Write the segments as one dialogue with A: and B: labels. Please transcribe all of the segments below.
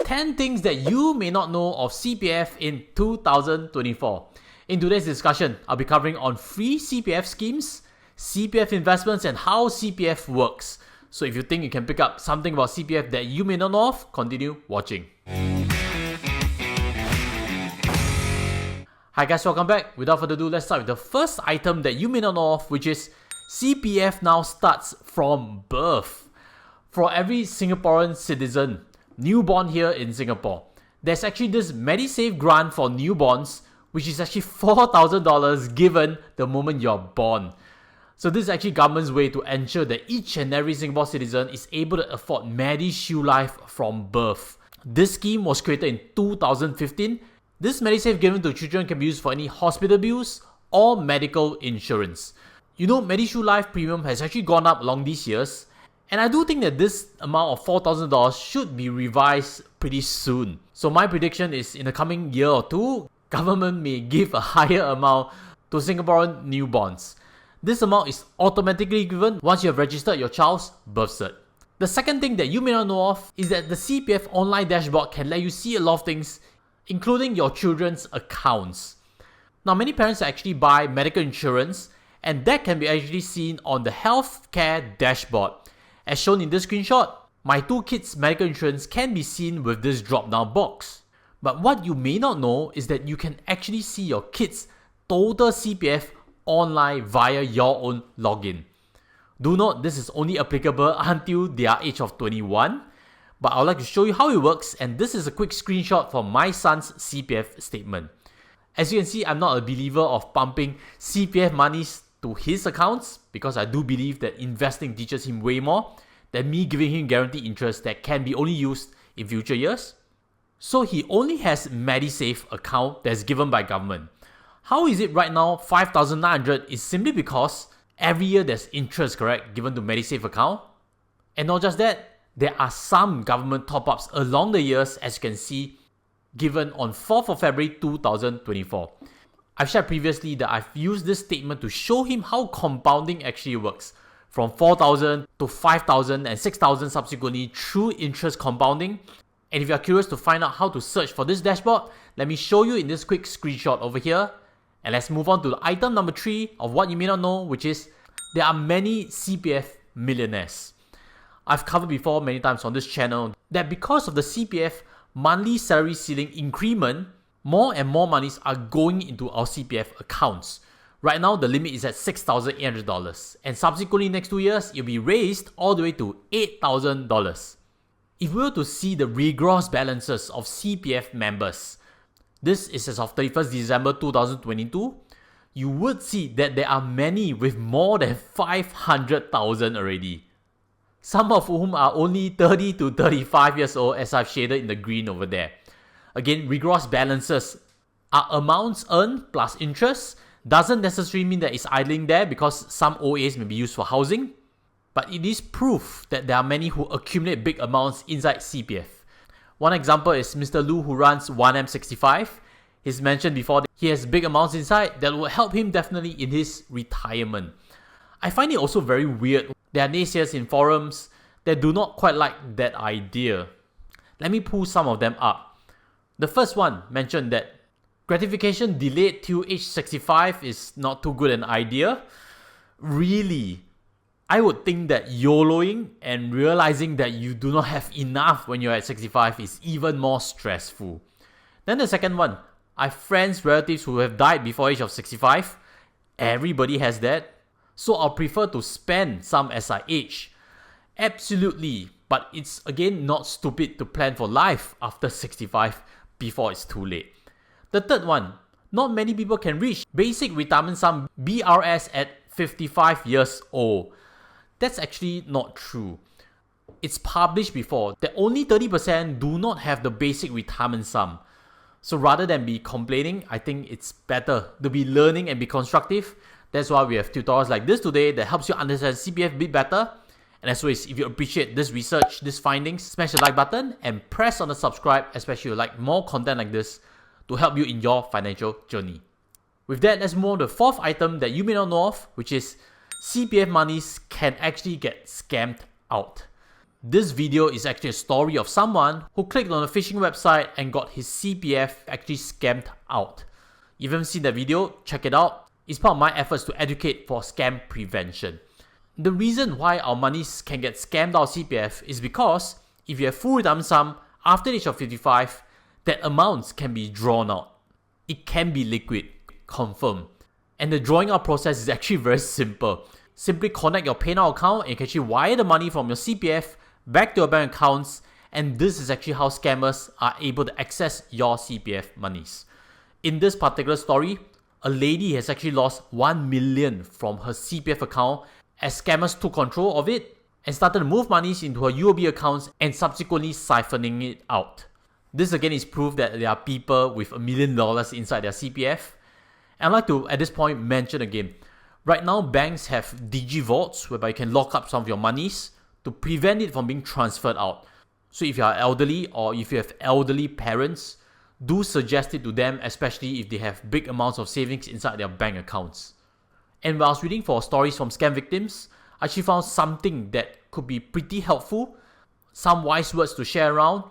A: 10 things that you may not know of CPF in 2024. In today's discussion, I'll be covering on free CPF schemes, CPF investments, and how CPF works. So if you think you can pick up something about CPF that you may not know of, continue watching. Hi guys, welcome back. Without further ado, let's start with the first item that you may not know of, which is CPF now starts from birth. For every Singaporean citizen, newborn here in Singapore, there's actually this MediSave grant for newborns, which is actually $4,000 given the moment you're born. So this is actually government's way to ensure that each and every Singapore citizen is able to afford MediShield Life from birth. This scheme was created in 2015. This MediSave given to children can be used for any hospital bills or medical insurance. You know, MediShield Life premium has actually gone up along these years, and I do think that this amount of $4,000 should be revised pretty soon. So my prediction is in the coming year or two, government may give a higher amount to Singaporean newborns. This amount is automatically given once you have registered your child's birth cert. The second thing that you may not know of is that the CPF online dashboard can let you see a lot of things, including your children's accounts. Now, many parents actually buy medical insurance, and that can be actually seen on the healthcare dashboard. As shown in this screenshot, my two kids' medical insurance can be seen with this drop-down box. But what you may not know is that you can actually see your kids' total CPF online via your own login. Do note, this is only applicable until their age of 21. But I would like to show you how it works, and this is a quick screenshot from my son's CPF statement. As you can see, I'm not a believer of pumping CPF monies to his accounts because I do believe that investing teaches him way more than me giving him guaranteed interest that can be only used in future years. So he only has MediSave account that's given by government. How is it right now $5,900 is simply because every year there's interest, correct, given to MediSave account. And not just that, there are some government top-ups along the years, as you can see, given on 4th of February 2024. I've shared previously that I've used this statement to show him how compounding actually works, from 4,000 to 5,000 and 6,000 subsequently through interest compounding. And if you're curious to find out how to search for this dashboard, let me show you in this quick screenshot over here. And let's move on to the item number 3 of what you may not know, which is there are many CPF millionaires. I've covered before many times on this channel that because of the CPF monthly salary ceiling increment, more and more monies are going into our CPF accounts. Right now, the limit is at $6,800, and subsequently next 2 years, it'll be raised all the way to $8,000. If we were to see the regross balances of CPF members, this is as of 31st December 2022, you would see that there are many with more than 500,000 already. Some of whom are only 30 to 35 years old, as I've shaded in the green over there. Again, regross balances are amounts earned plus interest. Doesn't necessarily mean that it's idling there because some OAs may be used for housing. But it is proof that there are many who accumulate big amounts inside CPF. One example is Mr. Lu, who runs 1M65. He's mentioned before that he has big amounts inside that will help him definitely in his retirement. I find it also very weird. There are naysayers in forums that do not quite like that idea. Let me pull some of them up. The first one mentioned that gratification delayed till age 65 is not too good an idea. Really? I would think that YOLOing and realizing that you do not have enough when you're at 65 is even more stressful. Then the second one, I have friends, relatives who have died before age of 65. Everybody has that. So I'll prefer to spend some as I age. Absolutely, but it's again not stupid to plan for life after 65 before it's too late. The third one, not many people can reach basic retirement sum BRS at 55 years old. That's actually not true. It's published before that only 30% do not have the basic retirement sum. So rather than be complaining, I think it's better to be learning and be constructive. That's why we have tutorials like this today that helps you understand CPF a bit better. And as always, if you appreciate this research, these findings, smash the like button and press on the subscribe, especially if you like more content like this to help you in your financial journey. With that, let's move on to the fourth item that you may not know of, which is CPF monies can actually get scammed out. This video is actually a story of someone who clicked on a phishing website and got his CPF actually scammed out. If you haven't seen that video, check it out. It's part of my efforts to educate for scam prevention. The reason why our monies can get scammed out of CPF is because if you have full retirement sum after the age of 55, that amounts can be drawn out. It can be liquid, confirmed. And the drawing out process is actually very simple. Simply connect your PayNow account and you can actually wire the money from your CPF back to your bank accounts, and this is actually how scammers are able to access your CPF monies. In this particular story, a lady has actually lost 1 million from her CPF account as scammers took control of it and started to move monies into her UOB accounts and subsequently siphoning it out. This again is proof that there are people with $1 million inside their CPF. And I'd like to, at this point, mention again, right now banks have digivaults whereby you can lock up some of your monies to prevent it from being transferred out. So if you are elderly or if you have elderly parents, do suggest it to them, especially if they have big amounts of savings inside their bank accounts. And while I was reading for stories from scam victims, I actually found something that could be pretty helpful, some wise words to share around,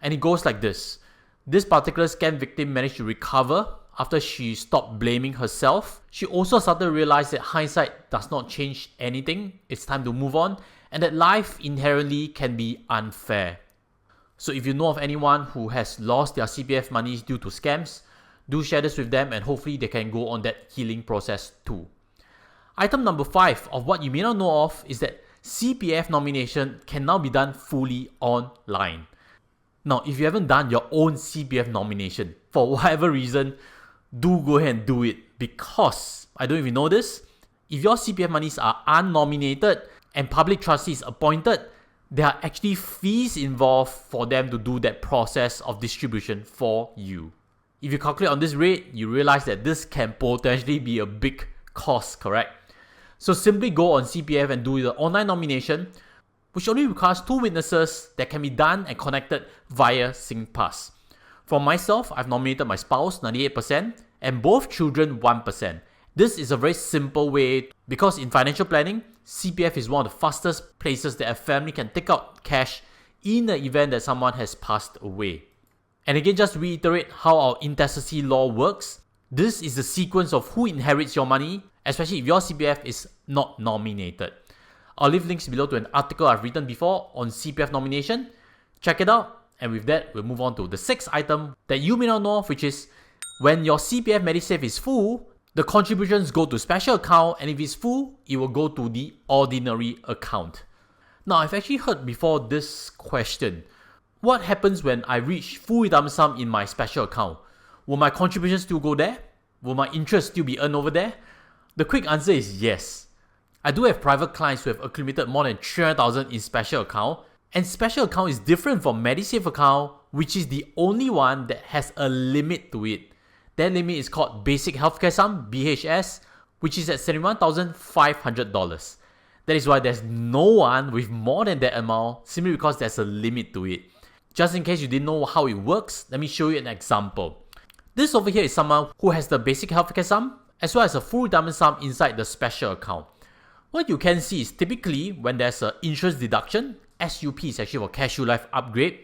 A: and it goes like this. This particular scam victim managed to recover after she stopped blaming herself. She also started to realize that hindsight does not change anything, it's time to move on, and that life inherently can be unfair. So if you know of anyone who has lost their CPF monies due to scams, do share this with them and hopefully they can go on that healing process too. Item number 5 of what you may not know of is that CPF nomination can now be done fully online. Now, if you haven't done your own CPF nomination, for whatever reason, do go ahead and do it, because, I don't know if you know this, if your CPF monies are unnominated and public trustees appointed, there are actually fees involved for them to do that process of distribution for you. If you calculate on this rate, you realize that this can potentially be a big cost, correct? So simply go on CPF and do the online nomination, which only requires 2 witnesses that can be done and connected via SingPass. For myself, I've nominated my spouse 98% and both children 1%. This is a very simple way because in financial planning, CPF is one of the fastest places that a family can take out cash in the event that someone has passed away. And again, just to reiterate how our intestacy law works, this is the sequence of who inherits your money, especially if your CPF is not nominated. I'll leave links below to an article I've written before on CPF nomination. Check it out. And with that, we'll move on to the 6th item that you may not know of, which is when your CPF Medisave is full, the contributions go to special account, and if it's full, it will go to the ordinary account. Now, I've actually heard before this question. What happens when I reach full retirement sum in my special account? Will my contributions still go there? Will my interest still be earned over there? The quick answer is yes. I do have private clients who have accumulated more than 300,000 in special account, and special account is different from Medisave account, which is the only one that has a limit to it. That limit is called Basic Healthcare Sum, BHS, which is at $71,500. That is why there's no one with more than that amount, simply because there's a limit to it. Just in case you didn't know how it works, let me show you an example. This over here is someone who has the Basic Healthcare Sum, as well as a full retirement sum inside the special account. What you can see is typically when there's an insurance deduction, SUP is actually for CareShield Life upgrade.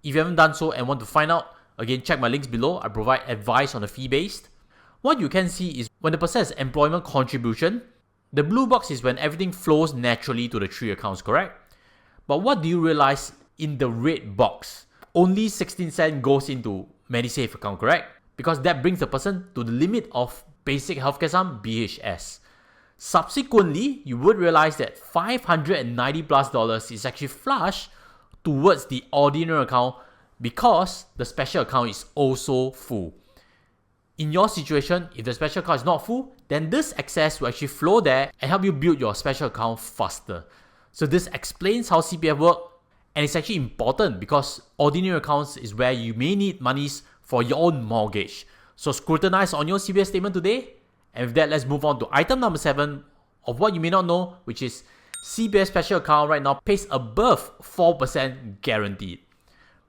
A: If you haven't done so and want to find out, again, check my links below. I provide advice on a fee-based. What you can see is when the person has employment contribution, the blue box is when everything flows naturally to the 3 accounts, correct? But what do you realize in the red box? Only 16 cents goes into Medisave account, correct? Because that brings the person to the limit of Basic Healthcare Sum, BHS. Subsequently, you would realize that $590+ is actually flush towards the ordinary account because the special account is also full. In your situation, if the special account is not full, then this excess will actually flow there and help you build your special account faster. So this explains how CPF works, and it's actually important because ordinary accounts is where you may need monies for your own mortgage. So scrutinize on your CPF statement today. And with that, let's move on to item number 7 of what you may not know, which is CPF special account right now pays above 4% guaranteed.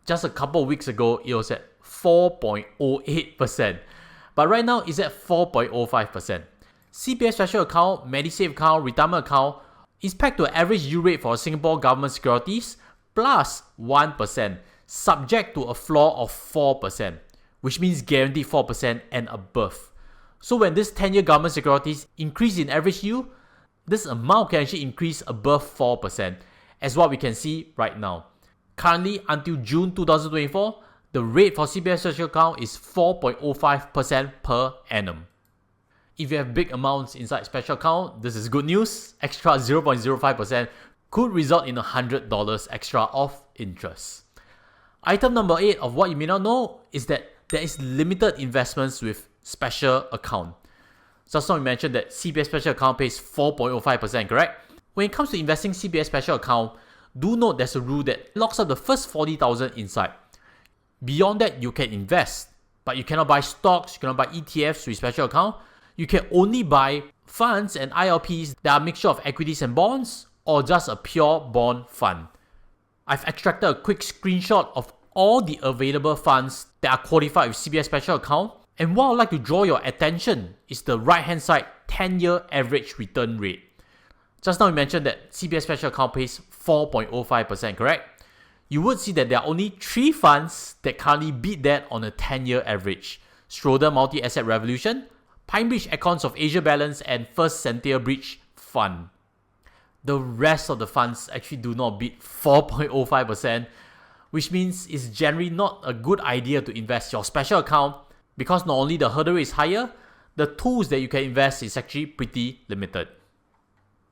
A: Just a couple of weeks ago, it was at 4.08%. But right now, it's at 4.05%. CPF special account, Medisave account, retirement account, is pegged to an average yield rate for Singapore government securities plus 1%, subject to a floor of 4%, which means guaranteed 4% and above. So when this 10-year government securities increase in average yield, this amount can actually increase above 4%, as what we can see right now. Currently, until June 2024, the rate for CPF special account is 4.05% per annum. If you have big amounts inside special account, this is good news. Extra 0.05% could result in $100 extra of interest. Item number 8 of what you may not know is that there is limited investments with special account. Just now we mentioned that CPF special account pays 4.05%, correct? When it comes to investing CPF special account, do note there's a rule that locks up the first 40,000 inside. Beyond that, you can invest, but you cannot buy stocks, you cannot buy ETFs with special account. You can only buy funds and ILPs that are a mixture of equities and bonds or just a pure bond fund. I've extracted a quick screenshot of all the available funds that are qualified with CPF special account, and what I'd like to draw your attention is the right hand side 10-year average return rate. Just now we mentioned that CPF special account pays 4.05%, correct? You would see that there are only 3 funds that currently beat that on a 10-year average. Schroder Multi-Asset Revolution, PineBridge Accounts of Asia Balance, and First Sentier Bridge Fund. The rest of the funds actually do not beat 4.05%, which means it's generally not a good idea to invest your special account because not only the hurdle rate is higher, the tools that you can invest is actually pretty limited.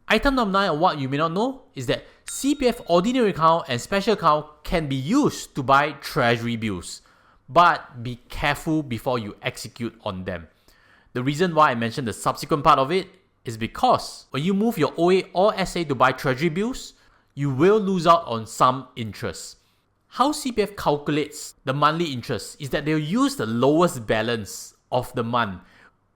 A: Item number 9 of what you may not know is that CPF ordinary account and special account can be used to buy treasury bills, but be careful before you execute on them. The reason why I mentioned the subsequent part of it is because when you move your OA or SA to buy treasury bills, you will lose out on some interest. How CPF calculates the monthly interest is that they'll use the lowest balance of the month,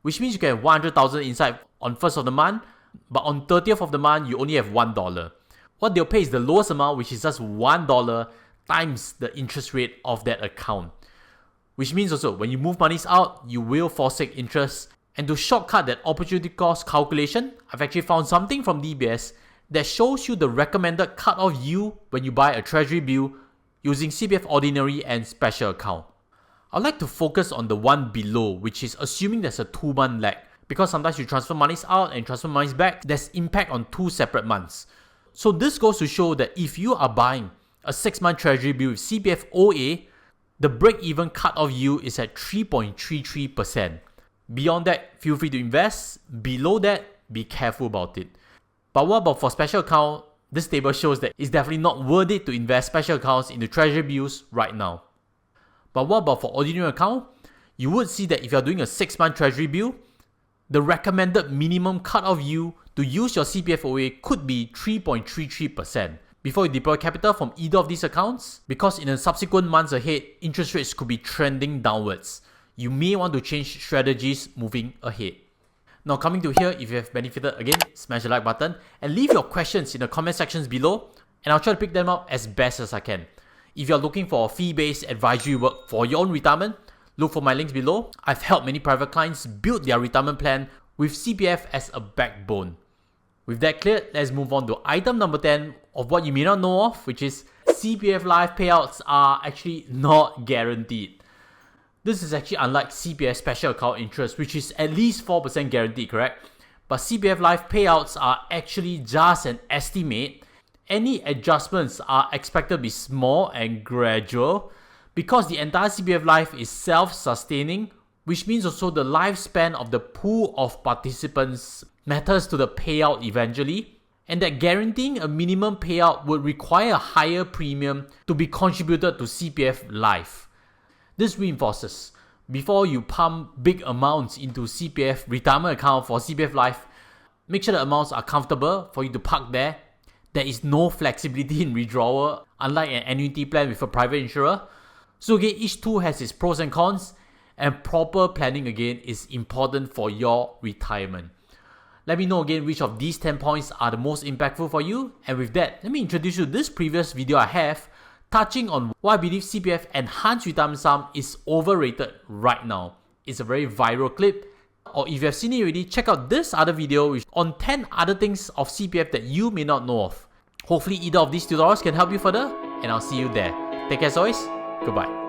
A: which means you can have 100,000 inside on 1st of the month, but on 30th of the month, you only have $1. What they'll pay is the lowest amount, which is just $1 times the interest rate of that account. Which means also, when you move monies out, you will forsake interest. And to shortcut that opportunity cost calculation, I've actually found something from DBS that shows you the recommended cut-off yield when you buy a treasury bill using CPF ordinary and special account. I'd like to focus on the one below, which is assuming there's a 2-month lag. Because sometimes you transfer monies out and transfer monies back, there's impact on 2 separate months. So this goes to show that if you are buying a 6-month treasury bill with CPF OA, the break-even cut-off yield is at 3.33%. Beyond that, feel free to invest. Below that, be careful about it. But what about for special account? This table shows that it's definitely not worth it to invest special accounts into treasury bills right now. But what about for ordinary account? You would see that if you're doing a 6-month treasury bill, the recommended minimum cut-off yield to use your CPF OA could be 3.33% before you deploy capital from either of these accounts, because in the subsequent months ahead, interest rates could be trending downwards. You may want to change strategies moving ahead. Now coming to here, if you have benefited, again, smash the like button and leave your questions in the comment sections below, and I'll try to pick them up as best as I can. If you're looking for fee-based advisory work for your own retirement, look for my links below. I've helped many private clients build their retirement plan with CPF as a backbone. With that cleared, let's move on to item number 10 of what you may not know of, which is CPF life payouts are actually not guaranteed. This is actually unlike CPF special account interest, which is at least 4% guaranteed, correct? But CPF life payouts are actually just an estimate. Any adjustments are expected to be small and gradual because the entire CPF life is self-sustaining, which means also the lifespan of the pool of participants matters to the payout eventually, and that guaranteeing a minimum payout would require a higher premium to be contributed to CPF life. This reinforces, before you pump big amounts into CPF retirement account for CPF life, make sure the amounts are comfortable for you to park there. There is no flexibility in withdrawal, unlike an annuity plan with a private insurer. So again, each tool has its pros and cons, and proper planning again is important for your retirement. Let me know again which of these 10 points are the most impactful for you, and with that, let me introduce you to this previous video I have touching on why I believe CPF Enhanced Retirement Sum is overrated right now. It's a very viral clip. Or if you have seen it already, check out this other video on 10 other things of CPF that you may not know of. Hopefully either of these tutorials can help you further, and I'll see you there. Take care as always, goodbye.